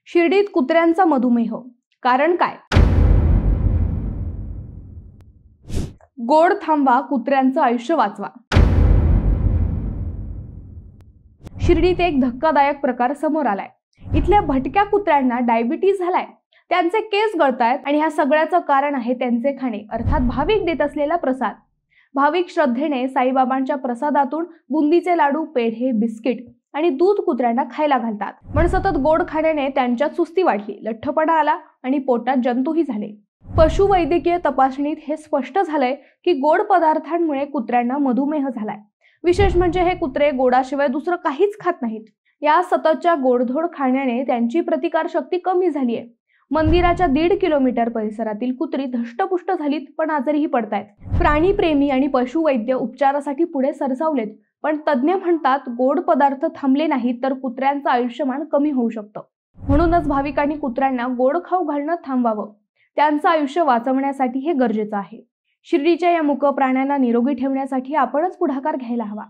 शिर्डीत कुत्र्यांचा मधुमेह, कारण काय? गोड थांबवा, कुत्र्यांचं आयुष्य वाचवा. शिर्डीत एक धक्कादायक प्रकार समोर आलाय. इथल्या भटक्या कुत्र्यांना डायबिटीज झालाय, त्यांचे केस गळतायत आणि ह्या सगळ्याचं कारण आहे त्यांचे खाणे, अर्थात भाविक देत असलेला प्रसाद. भाविक श्रद्धेने साईबाबांच्या प्रसादातून बुंदीचे लाडू, पेढे, बिस्किट आणि दूध कुत्र्यांना खायला घालतात. पण सतत गोड खाण्याने त्यांच्यात सुस्ती वाढली, लठ्ठपणा आला आणि पोटात जंतूही झाले. पशुवैद्यकीय तपासणीत हे स्पष्ट झालंय की गोड पदार्थांमुळे कुत्र्यांना मधुमेह झालाय. विशेष म्हणजे हे कुत्रे गोडाशिवाय दुसरं काहीच खात नाहीत. या सततच्या गोडधोड खाण्याने त्यांची प्रतिकारशक्ती कमी झालीय. मंदिराच्या 1.5 किलोमीटर परिसरातील कुत्री धष्टपुष्ट झालीत, पण आजारीही पडतायत. प्राणीप्रेमी आणि पशुवैद्य उपचारासाठी पुढे सरसावलेत, पण तज्ज्ञ म्हणतात गोड पदार्थ थांबले नाहीत तर कुत्र्यांचं आयुष्यमान कमी होऊ शकतं. म्हणूनच भाविकांनी कुत्र्यांना गोड खाऊ घालणं थांबवावं. त्यांचं आयुष्य वाचवण्यासाठी हे गरजेचं आहे. शिर्डीच्या या मूक प्राण्यांना निरोगी ठेवण्यासाठी आपणच पुढाकार घ्यायला हवा.